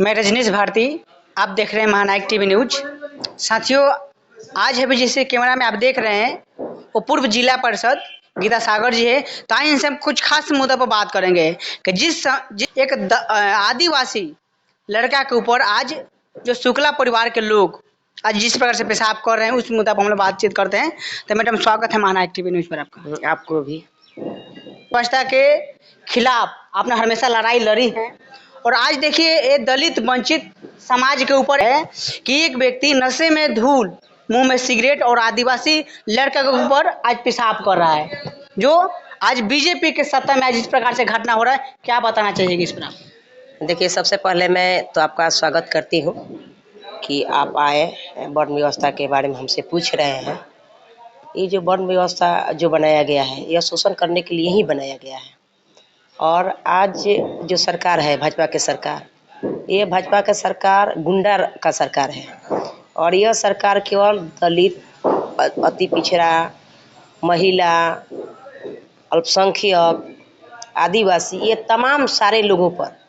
मैं रजनीश भारती, आप देख रहे हैं महानायक टीवी न्यूज। साथियों, आज अभी जिसे कैमरा में आप देख रहे हैं वो पूर्व जिला परिषद गीता सागर जी है। तो आइए इनसे हम कुछ खास मुद्दों पर बात करेंगे कि एक आदिवासी लड़का के ऊपर आज जो शुक्ला परिवार के लोग आज जिस प्रकार से पेशाब कर रहे हैं उस मुद्दा पर हम लोग बातचीत करते हैं। तो मैडम, स्वागत है महानायक टीवी न्यूज पर आपका। आपको भी। व्यवस्था के खिलाफ आपने हमेशा लड़ाई लड़ी है और आज देखिए ये दलित वंचित समाज के ऊपर है कि एक व्यक्ति नशे में धूल, मुंह में सिगरेट और आदिवासी लड़के के ऊपर आज पेशाब कर रहा है, जो आज बीजेपी के सत्ता में आज इस प्रकार से घटना हो रहा है। क्या बताना चाहिए इस पर आप? देखिए, सबसे पहले मैं तो आपका स्वागत करती हूँ कि आप आए वर्ण व्यवस्था के बारे में हमसे पूछ रहे हैं। ये जो वर्ण व्यवस्था जो बनाया गया है यह शोषण करने के लिए ही बनाया गया है। और आज जो सरकार है भाजपा की सरकार, ये भाजपा की सरकार गुंडा का सरकार है। और यह सरकार केवल दलित, अति पिछड़ा, महिला, अल्पसंख्यक, आदिवासी, ये तमाम सारे लोगों पर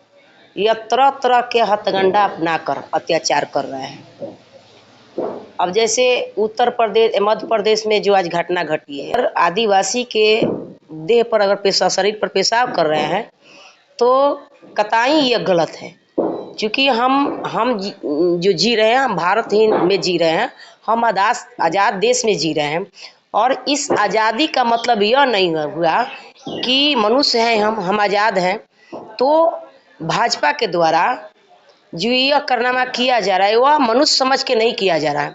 यह तरह तरह के हथकंडा अपनाकर अत्याचार कर रहे हैं। अब जैसे उत्तर प्रदेश, मध्य प्रदेश में जो आज घटना घटी है, आदिवासी के देह पर अगर शरीर पर पेशाब कर रहे हैं तो कतई यह गलत है। क्योंकि हम जो जी रहे हैं, हम भारत ही में जी रहे हैं, हम आज़ाद देश में जी रहे हैं। और इस आज़ादी का मतलब यह नहीं हुआ कि मनुष्य हैं हम आज़ाद हैं। तो भाजपा के द्वारा जो यह कारनामा किया जा रहा है वह मनुष्य समझ के नहीं किया जा रहा है।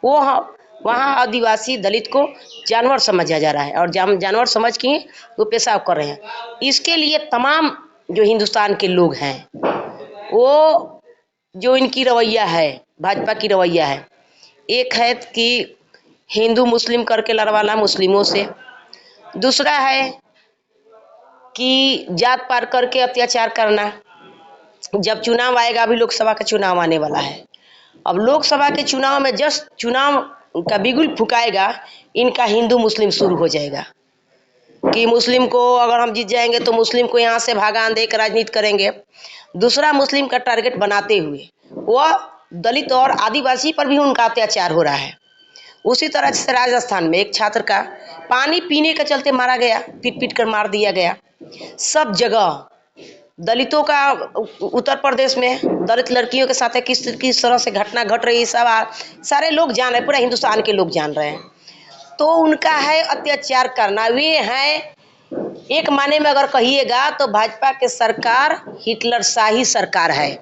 वो वहाँ आदिवासी दलित को जानवर समझा जा रहा है और जानवर समझ के वो पेशाब कर रहे हैं। इसके लिए तमाम जो हिंदुस्तान के लोग हैं, वो जो इनकी रवैया है, भाजपा की रवैया है, एक है कि हिंदू मुस्लिम करके लड़वाना मुस्लिमों से, दूसरा है कि जात पार करके अत्याचार करना। जब चुनाव आएगा, अभी लोकसभा का चुनाव आने वाला है, अब लोकसभा के चुनाव में जस्ट चुनाव का बिगुल फुकाएगा, इनका हिंदू मुस्लिम शुरू हो जाएगा कि मुस्लिम को अगर हम जीत जाएंगे तो मुस्लिम को यहाँ से भागान दे कर राजनीति करेंगे। दूसरा मुस्लिम का टारगेट बनाते हुए वह दलित और आदिवासी पर भी उनका अत्याचार हो रहा है। उसी तरह से राजस्थान में एक छात्र का पानी पीने के चलते मारा गया, पीट कर मार दिया गया। सब जगह दलितों का, उत्तर प्रदेश में दलित लड़कियों के साथ किस तरह से घटना घट रही है, सब सारे लोग जान रहे हैं, पूरा हिंदुस्तान के लोग जान रहे हैं। तो उनका है अत्याचार करना। वे हैं, एक माने में अगर कहिएगा तो भाजपा के सरकार हिटलर शाही सरकार है।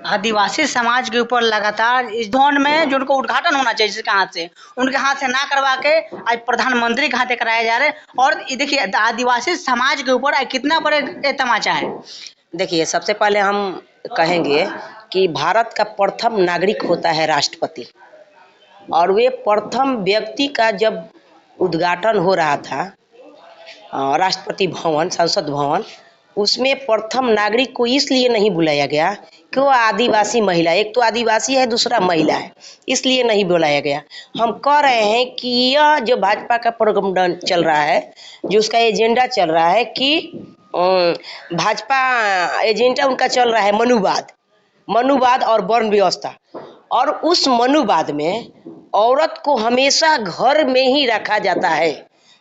आदिवासी समाज के ऊपर लगातार इस धोन में जो उनको उद्घाटन होना चाहिए, जिसके हाथ से, उनके हाथ से ना करवा के आज प्रधानमंत्री के हाथ कराया जा रहा है। और देखिए आदिवासी समाज के ऊपर कितना बड़े तमाचा है। देखिए, सबसे पहले हम कहेंगे कि भारत का प्रथम नागरिक होता है राष्ट्रपति। और वे प्रथम व्यक्ति का जब उद्घाटन हो रहा था राष्ट्रपति भवन, संसद भवन, उसमें प्रथम नागरिक को इसलिए नहीं बुलाया गया कि वो आदिवासी महिला, एक तो आदिवासी है, दूसरा महिला है, इसलिए नहीं बुलाया गया। हम कह रहे हैं कि यह जो भाजपा का प्रोग्राम चल रहा है, जो उसका एजेंडा चल रहा है कि भाजपा एजेंडा उनका चल रहा है मनुवाद और वर्ण व्यवस्था। और उस मनुवाद में औरत को हमेशा घर में ही रखा जाता है।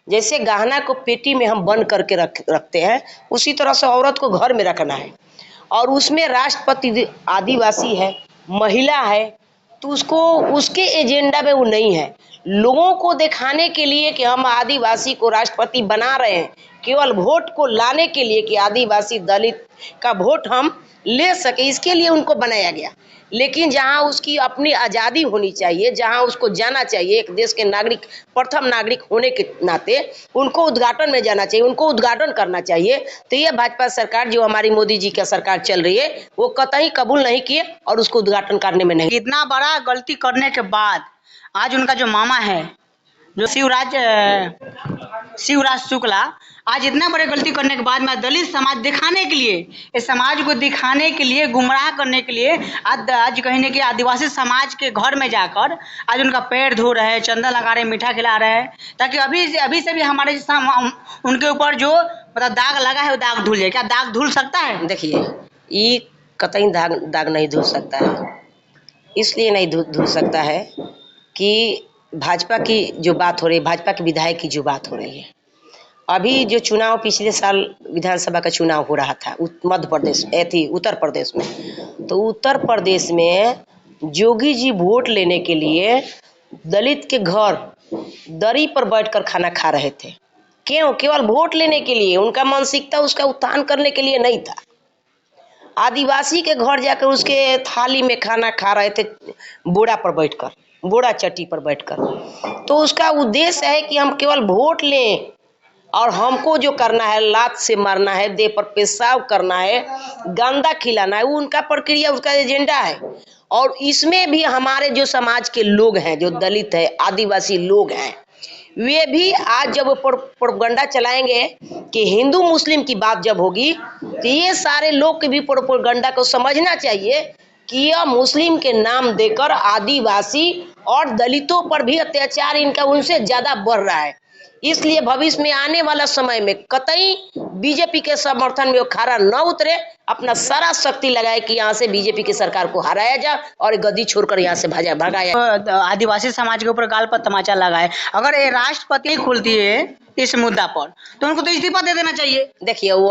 जैसे गहना को पेटी में हम बंद करके रखते हैं, उसी तरह से औरत को घर में रखना है। और उसमें राष्ट्रपति आदिवासी है, महिला है, तो उसके एजेंडा में वो नहीं है। लोगों को दिखाने के लिए कि हम आदिवासी को राष्ट्रपति बना रहे हैं, केवल वोट को लाने के लिए कि आदिवासी दलित का वोट हम ले सके, इसके लिए उनको बनाया गया। लेकिन जहां उसकी अपनी आज़ादी होनी चाहिए, जहां उसको जाना चाहिए, एक देश के नागरिक, प्रथम नागरिक होने के नाते उनको उद्घाटन में जाना चाहिए, उनको उद्घाटन करना चाहिए। तो ये भाजपा सरकार जो हमारी मोदी जी का सरकार चल रही है, वो कतई कबूल नहीं किए और उसको उद्घाटन करने में नहीं। इतना बड़ा गलती करने के बाद आज उनका जो मामा है, जो शिवराज शुक्ला, आज इतना बड़े गलती करने के बाद में दलित समाज दिखाने के लिए, इस समाज को दिखाने के लिए, गुमराह करने के लिए आज कहीं कि आदिवासी समाज के घर में जाकर आज उनका पैर धो रहे हैं, चंदन लगा रहे हैं, मीठा खिला रहे हैं, ताकि अभी से भी हमारे उनके ऊपर जो मतलब दाग लगा है वो दाग धुल जाए। क्या दाग धुल सकता है? देखिए, ये कतई दाग दाग नहीं धुल सकता है। इसलिए नहीं धुल सकता है कि भाजपा की जो बात हो रही है, भाजपा के विधायक की जो बात हो रही है, अभी जो चुनाव पिछले साल विधानसभा का चुनाव हो रहा था मध्य प्रदेश उत्तर प्रदेश में, तो उत्तर प्रदेश में जोगी जी वोट लेने के लिए दलित के घर दरी पर बैठकर खाना खा रहे थे। क्यों? केवल वोट लेने के लिए। उनका मानसिकता उसका उत्थान करने के लिए नहीं था। आदिवासी के घर जाकर उसके थाली में खाना खा रहे थे, बोड़ा पर बैठकर, बोड़ा चट्टी पर बैठकर। तो उसका उद्देश्य है कि हम केवल वोट लें और हमको जो करना है, लात से मारना है, देह पर पेशाब करना है, गंदा खिलाना है, वो उनका प्रक्रिया, उसका एजेंडा है। और इसमें भी हमारे जो समाज के लोग हैं, जो दलित है, आदिवासी लोग हैं, वे भी आज जब प्रोपगंडा चलाएंगे कि हिंदू मुस्लिम की बात जब होगी, तो ये सारे लोग के भी प्रोपगंडा को समझना चाहिए कि यह मुस्लिम के नाम देकर आदिवासी और दलितों पर भी अत्याचार इनका उनसे ज्यादा बढ़ रहा है। इसलिए भविष्य में आने वाला समय में कतई बीजेपी के समर्थन में वो खड़ा न उतरे, अपना सारा शक्ति लगाए कि यहाँ से बीजेपी की सरकार को हराया जाए और गद्दी छोड़कर यहाँ से भगाया। आदिवासी समाज के ऊपर गाल पर तमाचा लगाए। अगर ये राष्ट्रपति खुलती है इस मुद्दा पर, तो उनको तो इस्तीफा दे देना चाहिए। देखिए, वो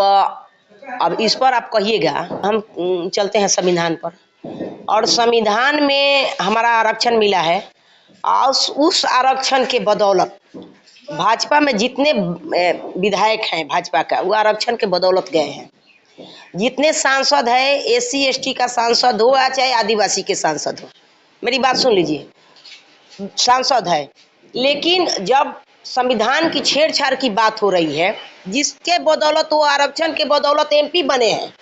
अब इस पर आप कहिएगा, हम चलते हैं संविधान पर, और संविधान में हमारा आरक्षण मिला है, और उस आरक्षण के बदौलत भाजपा में जितने विधायक हैं भाजपा का, वो आरक्षण के बदौलत गए हैं। जितने सांसद है, एससी एसटी का सांसद हो चाहे आदिवासी के सांसद हो, मेरी बात सुन लीजिए, सांसद है, लेकिन जब संविधान की छेड़छाड़ की बात हो रही है, जिसके बदौलत वो आरक्षण के बदौलत एमपी बने हैं,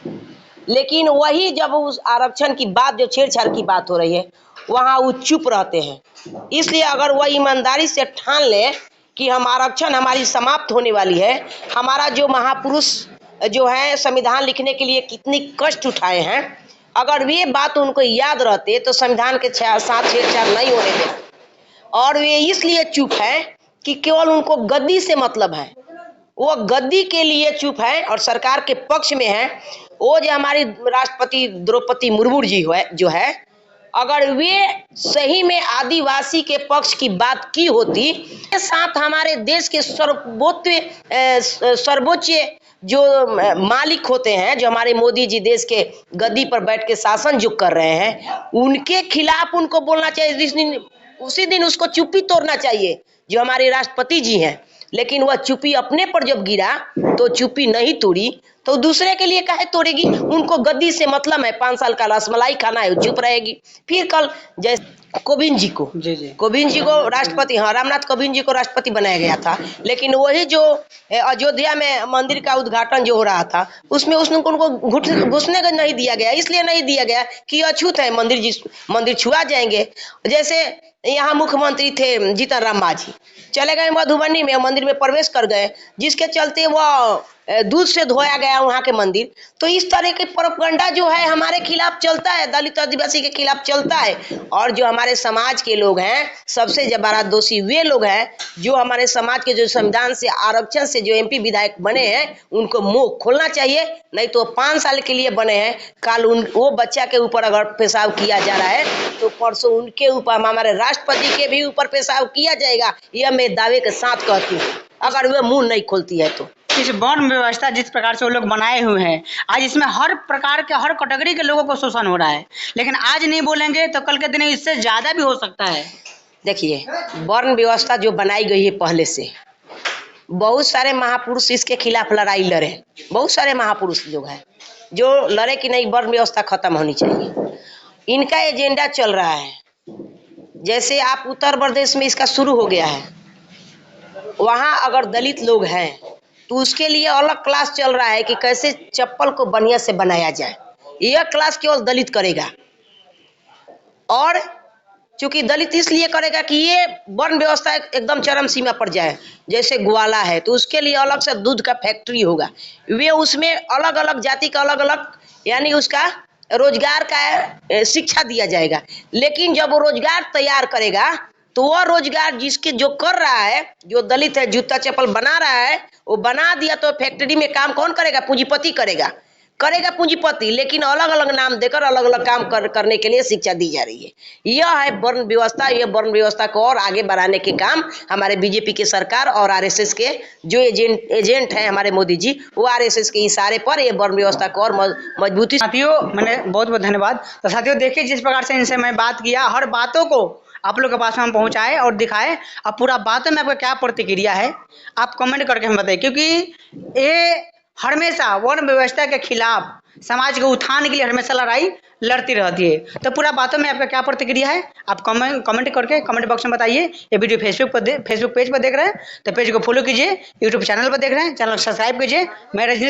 लेकिन वही जब उस आरक्षण की बात, जो छेड़छाड़ की बात हो रही है, वहाँ वो चुप रहते हैं। इसलिए अगर वह ईमानदारी से ठान ले कि हम आरक्षण हमारी समाप्त होने वाली है, हमारा जो महापुरुष जो है संविधान लिखने के लिए कितनी कष्ट उठाए हैं, अगर वे बात उनको याद रहते तो संविधान के साथ छेड़छाड़ नहीं होने देते। और वे इसलिए चुप है कि केवल उनको गद्दी से मतलब है, वो गद्दी के लिए चुप है और सरकार के पक्ष में है। वो जो हमारी राष्ट्रपति द्रौपदी मुर्मू जी जो है, अगर वे सही में आदिवासी के पक्ष की बात की होती, के साथ हमारे देश के सर्वोच्च जो मालिक होते हैं, जो हमारे मोदी जी देश के गद्दी पर बैठ के शासन जो कर रहे हैं, उनके खिलाफ उनको बोलना चाहिए। उसी दिन उसको चुप्पी तोड़ना चाहिए जो हमारे राष्ट्रपति जी हैं। लेकिन वह चुप्पी अपने पर जब गिरा तो चुप्पी नहीं तोड़ी, तो दूसरे के लिए काहे तोड़ेगी? उनको गद्दी से मतलब है, 5 साल का रसमलाई खाना है, चुप रहेगी। फिर कल जैसे कोविंद जी को राष्ट्रपति, हाँ, रामनाथ कोविंद जी को राष्ट्रपति बनाया गया था, लेकिन वही जो अयोध्या में मंदिर का उद्घाटन जो हो रहा था, उसमें उनको घुसने का नहीं दिया गया। इसलिए नहीं दिया गया कि अछूत है, मंदिर छुआ जाएंगे। जैसे यहाँ मुख्यमंत्री थे जीतन राम मांझी, चले गए मधुबनी में, मंदिर में प्रवेश कर गए, जिसके चलते वह दूध से धोया गया वहाँ के मंदिर। तो इस तरह के प्रोपगंडा जो है हमारे खिलाफ चलता है, दलित आदिवासी के खिलाफ चलता है। और जो हमारे समाज के लोग हैं, सबसे बड़ा दोषी वे लोग हैं जो हमारे समाज के, जो संविधान से आरक्षण से जो एमपी विधायक बने हैं, उनको मुंह खोलना चाहिए। नहीं तो 5 साल के लिए बने हैं, कल वो बच्चा के ऊपर अगर पेशाब किया जा रहा है तो परसों उनके ऊपर, हमारे राष्ट्रपति के भी ऊपर पेशाब किया जाएगा। यह मैं दावे के साथ कहती हूँ, अगर वे मुंह नहीं खोलती है तो। इस वर्ण व्यवस्था जिस प्रकार से वो लोग बनाए हुए हैं, आज इसमें हर प्रकार के, हर कैटेगरी के लोगों को शोषण हो रहा है। लेकिन आज नहीं बोलेंगे तो कल के दिन इससे ज्यादा भी हो सकता है। देखिए, वर्ण व्यवस्था जो बनाई गई है पहले से, बहुत सारे महापुरुष इसके खिलाफ लड़ाई लड़े, बहुत सारे महापुरुष लोग हैं जो लड़े कि नहीं वर्ण व्यवस्था खत्म होनी चाहिए। इनका एजेंडा चल रहा है। जैसे आप उत्तर प्रदेश में इसका शुरू हो गया है, वहाँ अगर दलित लोग हैं तो उसके लिए अलग क्लास चल रहा है कि कैसे चप्पल को बढ़िया से बनाया जाए। यह क्लास केवल दलित करेगा, और चूंकि दलित इसलिए करेगा कि ये वर्ण व्यवस्था एकदम चरम सीमा पर जाए। जैसे ग्वाला है तो उसके लिए अलग से दूध का फैक्ट्री होगा, वे उसमें अलग अलग जाति का अलग अलग, यानी उसका रोजगार का शिक्षा दिया जाएगा। लेकिन जब वो रोजगार तैयार करेगा तो वह रोजगार जिसके जो कर रहा है, जो दलित है, जूता चप्पल बना रहा है, वो बना दिया तो फैक्ट्री में काम कौन करेगा? पूंजीपति करेगा। करेगा पूंजीपति, लेकिन अलग अलग नाम देकर अलग अलग काम करने के लिए शिक्षा दी जा रही है। यह है वर्ण व्यवस्था। यह वर्ण व्यवस्था को और आगे बढ़ाने के काम हमारे बीजेपी की सरकार और आरएसएस के जो एजेंट हैं हमारे मोदी जी, वो आरएसएस के इशारे पर ये वर्ण व्यवस्था को और मजबूती। साथियों मैंने बहुत बहुत धन्यवाद। तो साथियों देखिए जिस प्रकार से इनसे मैं बात किया, हर बातों को आप लोग के पास में हम पहुंचाए और दिखाए। अब पूरा बातों में आपका क्या प्रतिक्रिया है आप कमेंट करके हम बताइए, क्योंकि ये हमेशा वर्ण व्यवस्था के खिलाफ समाज के उत्थान के लिए हमेशा लड़ाई लड़ती रहती है। तो पूरा बातों में आपका क्या प्रतिक्रिया है आप कमेंट करके कमेंट बॉक्स में बताइए। ये वीडियो फेसबुक पेज पर देख रहे हैं तो पेज को फॉलो कीजिए, यूट्यूब चैनल पर देख रहे हैं चैनल सब्सक्राइब कीजिए। मैं रजनी